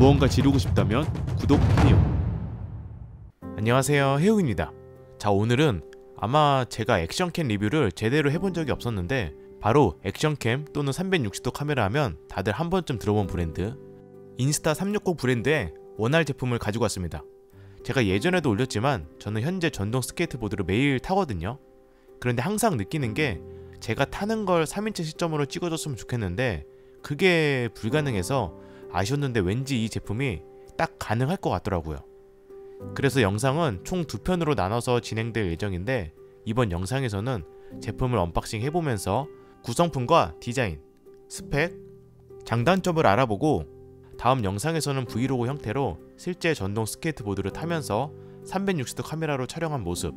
무언가 지르고 싶다면 구독 해요. 안녕하세요, 해우입니다. 자, 오늘은 아마 제가 액션캠 리뷰를 제대로 해본 적이 없었는데 바로 액션캠 또는 360도 카메라 하면 다들 한 번쯤 들어본 브랜드 인스타360 브랜드의 원R 제품을 가지고 왔습니다. 제가 예전에도 올렸지만 저는 현재 전동 스케이트보드를 매일 타거든요. 그런데 항상 느끼는 게 제가 타는 걸 3인치 시점으로 찍어줬으면 좋겠는데 그게 불가능해서 아쉬웠는데 왠지 이 제품이 딱 가능할 것 같더라고요. 그래서 영상은 총 2편으로 나눠서 진행될 예정인데 이번 영상에서는 제품을 언박싱 해보면서 구성품과 디자인, 스펙, 장단점을 알아보고 다음 영상에서는 브이로그 형태로 실제 전동 스케이트보드를 타면서 360도 카메라로 촬영한 모습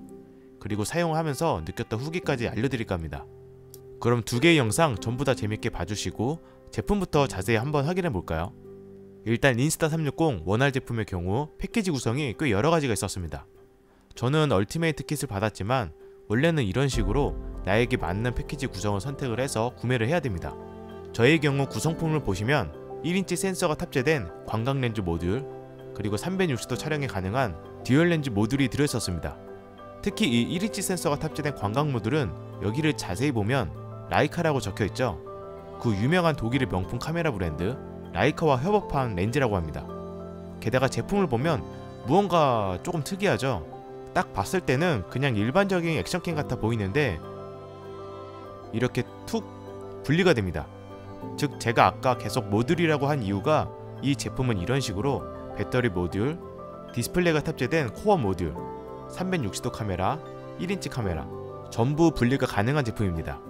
그리고 사용하면서 느꼈던 후기까지 알려드릴까 합니다. 그럼 두 개의 영상 전부 다 재밌게 봐주시고 제품부터 자세히 한번 확인해볼까요? 일단 인스타360 원R 제품의 경우 패키지 구성이 꽤 여러가지가 있었습니다. 저는 얼티메이트 킷을 받았지만 원래는 이런 식으로 나에게 맞는 패키지 구성을 선택을 해서 구매를 해야 됩니다. 저의 경우 구성품을 보시면 1인치 센서가 탑재된 광각렌즈 모듈 그리고 360도 촬영이 가능한 듀얼렌즈 모듈이 들어있었습니다. 특히 이 1인치 센서가 탑재된 광각 모듈은 여기를 자세히 보면 라이카라고 적혀있죠. 그 유명한 독일의 명품 카메라 브랜드 라이카와 협업한 렌즈라고 합니다. 게다가 제품을 보면 무언가 조금 특이하죠. 딱 봤을 때는 그냥 일반적인 액션캠 같아 보이는데 이렇게 툭 분리가 됩니다. 즉 제가 아까 계속 모듈이라고 한 이유가 이 제품은 이런 식으로 배터리 모듈, 디스플레이가 탑재된 코어 모듈, 360도 카메라, 1인치 카메라 전부 분리가 가능한 제품입니다.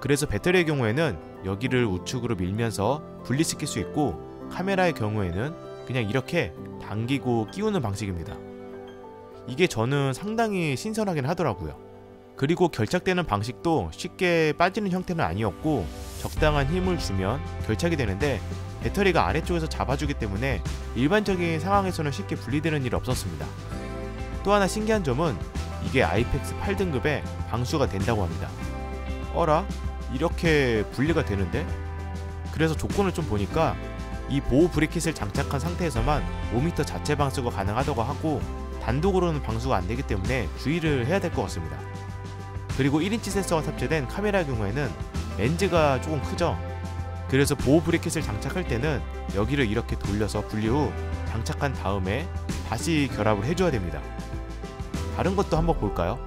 그래서 배터리의 경우에는 여기를 우측으로 밀면서 분리시킬 수 있고 카메라의 경우에는 그냥 이렇게 당기고 끼우는 방식입니다. 이게 저는 상당히 신선하긴 하더라고요. 그리고 결착되는 방식도 쉽게 빠지는 형태는 아니었고 적당한 힘을 주면 결착이 되는데 배터리가 아래쪽에서 잡아주기 때문에 일반적인 상황에서는 쉽게 분리되는 일이 없었습니다. 또 하나 신기한 점은 이게 아이펙스 8등급에 방수가 된다고 합니다. 어라? 이렇게 분리가 되는데? 그래서 조건을 좀 보니까 이 보호 브레킷을 장착한 상태에서만 5m 자체 방수가 가능하다고 하고 단독으로는 방수가 안되기 때문에 주의를 해야 될 것 같습니다. 그리고 1인치 센서가 탑재된 카메라의 경우에는 렌즈가 조금 크죠. 그래서 보호 브레킷을 장착할 때는 여기를 이렇게 돌려서 분리 후 장착한 다음에 다시 결합을 해줘야 됩니다. 다른 것도 한번 볼까요?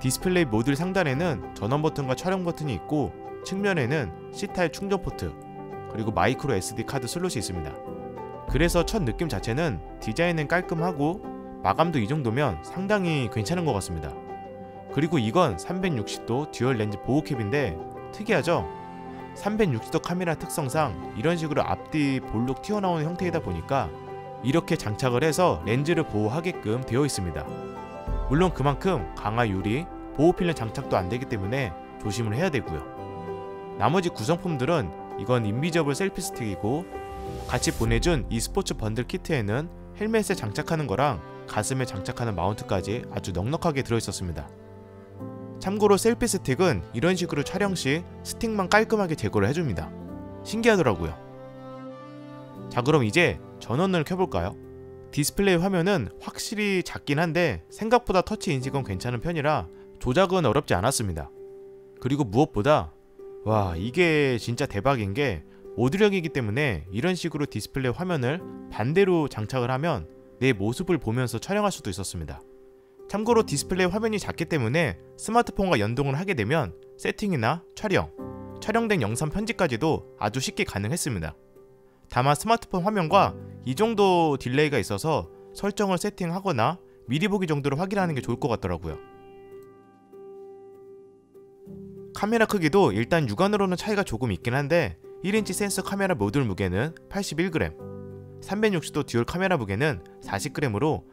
디스플레이 모듈 상단에는 전원 버튼과 촬영 버튼이 있고 측면에는 C타입 충전 포트 그리고 마이크로 SD 카드 슬롯이 있습니다. 그래서 첫 느낌 자체는 디자인은 깔끔하고 마감도 이 정도면 상당히 괜찮은 것 같습니다. 그리고 이건 360도 듀얼 렌즈 보호캡인데 특이하죠? 360도 카메라 특성상 이런 식으로 앞뒤 볼록 튀어나오는 형태이다 보니까 이렇게 장착을 해서 렌즈를 보호하게끔 되어 있습니다. 물론 그만큼 강화 유리, 보호 필름 장착도 안되기 때문에 조심을 해야 되고요. 나머지 구성품들은 이건 인비저블 셀피 스틱이고 같이 보내준 이 스포츠 번들 키트에는 헬멧에 장착하는 거랑 가슴에 장착하는 마운트까지 아주 넉넉하게 들어있었습니다. 참고로 셀피 스틱은 이런 식으로 촬영 시 스틱만 깔끔하게 제거를 해줍니다. 신기하더라고요. 자, 그럼 이제 전원을 켜볼까요? 디스플레이 화면은 확실히 작긴 한데 생각보다 터치 인식은 괜찮은 편이라 조작은 어렵지 않았습니다. 그리고 무엇보다 와, 이게 진짜 대박인 게 모듈형이기 때문에 이런 식으로 디스플레이 화면을 반대로 장착을 하면 내 모습을 보면서 촬영할 수도 있었습니다. 참고로 디스플레이 화면이 작기 때문에 스마트폰과 연동을 하게 되면 세팅이나 촬영된 영상 편집까지도 아주 쉽게 가능했습니다. 다만 스마트폰 화면과 이 정도 딜레이가 있어서 설정을 세팅하거나 미리 보기 정도로 확인하는 게 좋을 것 같더라고요. 카메라 크기도 일단 육안으로는 차이가 조금 있긴 한데 1인치 센서 카메라 모듈 무게는 81g, 360도 듀얼 카메라 무게는 40g으로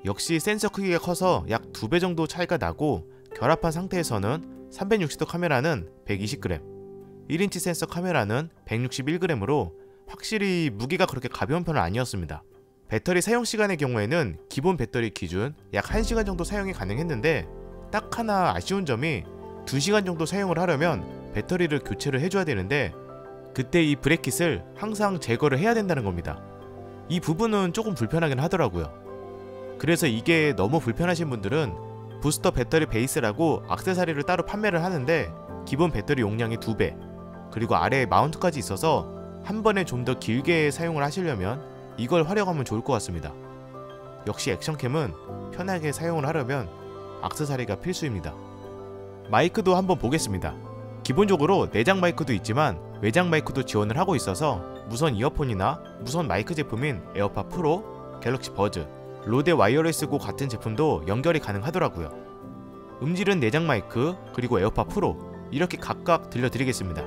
역시 센서 크기가 커서 약 2배 정도 차이가 나고 결합한 상태에서는 360도 카메라는 120g, 1인치 센서 카메라는 161g으로 확실히 무게가 그렇게 가벼운 편은 아니었습니다. 배터리 사용시간의 경우에는 기본 배터리 기준 약 1시간 정도 사용이 가능했는데 딱 하나 아쉬운 점이 2시간 정도 사용을 하려면 배터리를 교체를 해줘야 되는데 그때 이 브레킷을 항상 제거를 해야 된다는 겁니다. 이 부분은 조금 불편하긴 하더라고요. 그래서 이게 너무 불편하신 분들은 부스터 배터리 베이스라고 액세서리를 따로 판매를 하는데 기본 배터리 용량이 2배, 그리고 아래에 마운트까지 있어서 한 번에 좀 더 길게 사용을 하시려면 이걸 활용하면 좋을 것 같습니다. 역시 액션캠은 편하게 사용을 하려면 액세서리가 필수입니다. 마이크도 한번 보겠습니다. 기본적으로 내장 마이크도 있지만 외장 마이크도 지원을 하고 있어서 무선 이어폰이나 무선 마이크 제품인 에어팟 프로, 갤럭시 버즈, 로데 와이어레스고 같은 제품도 연결이 가능하더라고요. 음질은 내장 마이크 그리고 에어팟 프로 이렇게 각각 들려드리겠습니다.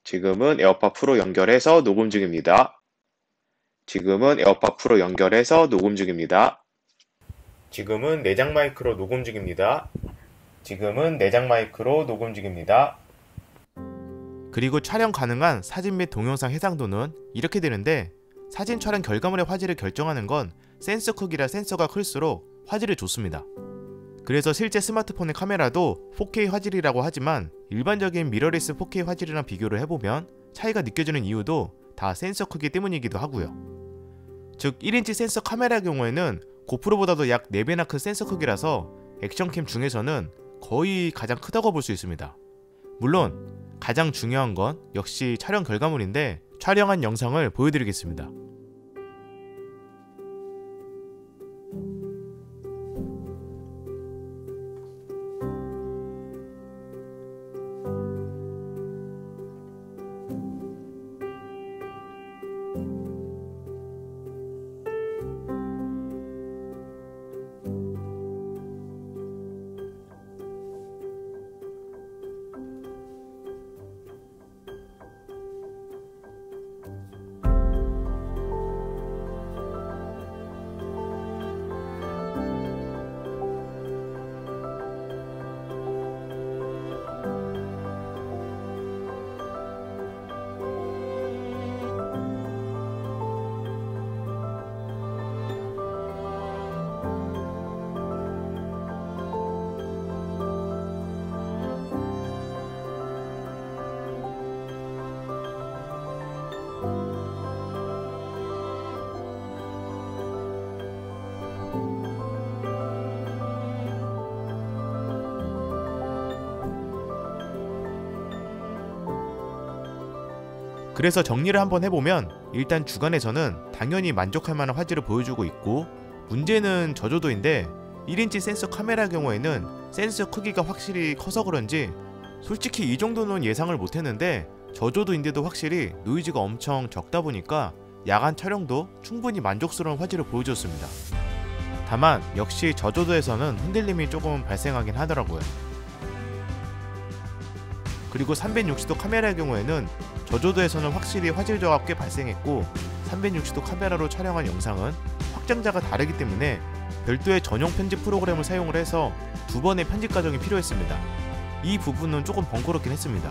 지금은 에어팟 프로 연결해서 녹음 중입니다. 지금은 에어팟 프로 연결해서 녹음 중입니다. 지금은 내장 마이크로 녹음 중입니다. 지금은 내장 마이크로 녹음 중입니다. 그리고 촬영 가능한 사진 및 동영상 해상도는 이렇게 되는데, 사진 촬영 결과물의 화질을 결정하는 건 센서 크기라 센서가 클수록 화질이 좋습니다. 그래서 실제 스마트폰의 카메라도 4K 화질이라고 하지만 일반적인 미러리스 4K 화질이랑 비교를 해보면 차이가 느껴지는 이유도 다 센서 크기 때문이기도 하고요. 즉 1인치 센서 카메라의 경우에는 고프로보다도 약 4배나 큰 센서 크기라서 액션캠 중에서는 거의 가장 크다고 볼 수 있습니다. 물론 가장 중요한 건 역시 촬영 결과물인데, 촬영한 영상을 보여드리겠습니다. 그래서 정리를 한번 해보면, 일단 주간에서는 당연히 만족할 만한 화질을 보여주고 있고, 문제는 저조도인데 1인치 센서 카메라 경우에는 센서 크기가 확실히 커서 그런지 솔직히 이 정도는 예상을 못했는데, 저조도인데도 확실히 노이즈가 엄청 적다 보니까 야간 촬영도 충분히 만족스러운 화질을 보여줬습니다. 다만 역시 저조도에서는 흔들림이 조금 발생하긴 하더라고요. 그리고 360도 카메라의 경우에는 저조도에서는 확실히 화질 저하가 꽤 발생했고, 360도 카메라로 촬영한 영상은 확장자가 다르기 때문에 별도의 전용 편집 프로그램을 사용을 해서 2번의 편집 과정이 필요했습니다. 이 부분은 조금 번거롭긴 했습니다.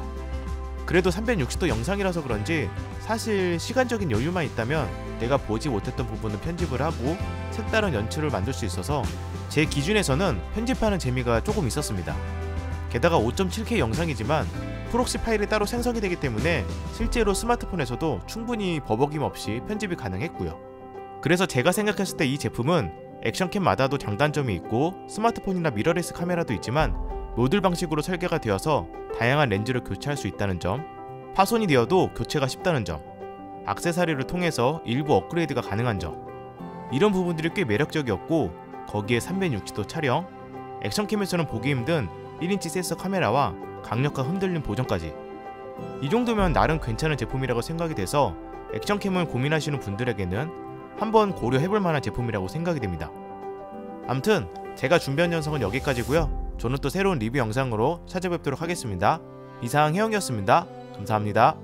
그래도 360도 영상이라서 그런지 사실 시간적인 여유만 있다면 내가 보지 못했던 부분은 편집을 하고 색다른 연출을 만들 수 있어서 제 기준에서는 편집하는 재미가 조금 있었습니다. 게다가 5.7K 영상이지만 프록시 파일이 따로 생성이 되기 때문에 실제로 스마트폰에서도 충분히 버벅임 없이 편집이 가능했고요. 그래서 제가 생각했을 때 이 제품은 액션캠마다도 장단점이 있고 스마트폰이나 미러리스 카메라도 있지만 모듈 방식으로 설계가 되어서 다양한 렌즈를 교체할 수 있다는 점, 파손이 되어도 교체가 쉽다는 점, 액세서리를 통해서 일부 업그레이드가 가능한 점, 이런 부분들이 꽤 매력적이었고, 거기에 360도 촬영, 액션캠에서는 보기 힘든 1인치 센서 카메라와 강력한 흔들림 보정까지, 이 정도면 나름 괜찮은 제품이라고 생각이 돼서 액션캠을 고민하시는 분들에게는 한번 고려해볼 만한 제품이라고 생각이 됩니다. 암튼 제가 준비한 영상은 여기까지고요. 저는 또 새로운 리뷰 영상으로 찾아뵙도록 하겠습니다. 이상 혜영이었습니다. 감사합니다.